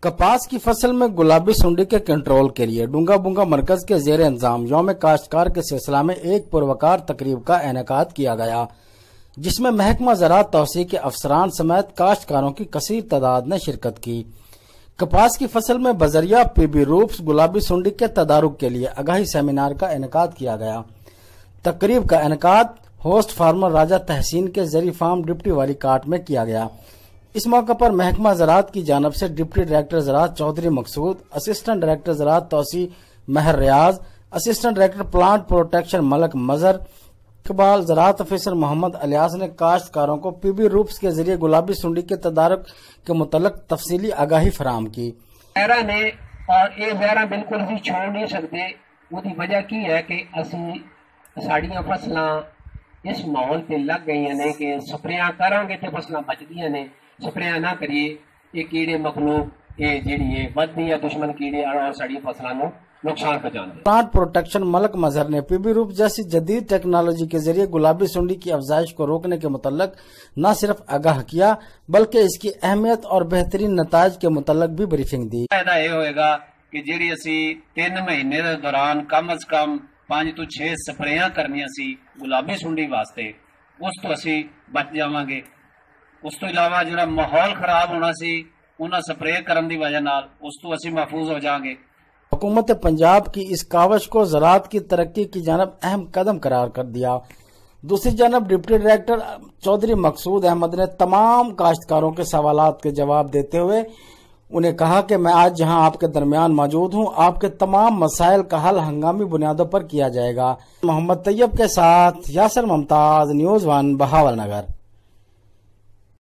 कपास की फसल में गुलाबी सुंडी के कंट्रोल के लिए डूंगा बुंगा मरकज के जेर इंतजाम यौम काश्तकार के सिलसिला में एक पुरवकार तकरीब का इनेकाद किया गया, जिसमें महकमा ज़राअत तौसीह के अफसरान समेत काश्तकारों की कसीर तादाद ने शिरकत की। कपास की फसल में बजरिया पीबी रूप्स गुलाबी सुंडी के तदारुक के लिए आगाही सेमिनार का इनेकाद किया गया। तकरीब का इनेकाद होस्ट फार्मर राजा तहसीन के जरी फार्म डिप्टी वाली काट में किया गया। इस मौके पर महकमा ज़राअत की जानब से डिप्टी डायरेक्टर ज़राअत चौधरी मकसूद, असिस्टेंट डायरेक्टर ज़राअत तौसीह Mehar Riaz, assistant director plant protection Malik Mazhar, Iqbal ज़राअत ऑफिसर मोहम्मद अलियास ने काश्तकारों को पीबी रूप्स के जरिए गुलाबी सुंडी के तदारुक के मुतल्लिक तफसीली आगाही फराहम की। ने और ये ज़हरा बिल्कुल भी छोड़ नहीं सकते। उसकी वजह की है कि असी साड़ियां फसलां इस माहौल पे लग गई ने कि स्प्रेयां करांगे तो फसलां बचदियां ने, स्प्रेयां ना करिए ये कीड़े मखलूक ये जिहड़ी है वधदी है दुश्मन कीड़े और साड़ी फसलां नूं नुकसान पहुंचाते। प्लांट प्रोटेक्शन मलक मजहर ने पीबी रूप जैसी जदीद टेक्नोलॉजी के जरिए गुलाबी सुंडी की अफजाइश को रोकने के मुतल्लिक न सिर्फ आगाह किया बल्कि इसकी अहमियत और बेहतरीन नताइज के मुतल्लिक भी ब्रीफिंग दी। फायदा यह होएगा कि जिहड़ी असी 3 महीने के दौरान कम अज कम 5 ਤੋਂ 6 स्प्रेयां करनियां सी गुलाबी सुंडी वास्ते, उस तो असी बच जावांगे। उस तो इलावा जो माहौल खराब होना सी उन्हां स्प्रे करन दी वजह नाल उस तो असी महफूज हो जाएंगे। हुकूमत पंजाब की इस कावश को ज़राअत की तरक्की की जानब अहम कदम करार कर दिया। दूसरी जानब डिप्टी डायरेक्टर चौधरी मकसूद अहमद ने तमाम काश्तकारों के सवालात के जवाब देते हुए उन्हें कहा कि मैं आज जहां आपके दरमियान मौजूद हूं, आपके तमाम मसाइल का हल हंगामी बुनियादों पर किया जाएगा। मोहम्मद तैयब के साथ यासर मुमताज, न्यूज़ 1 बहावलनगर।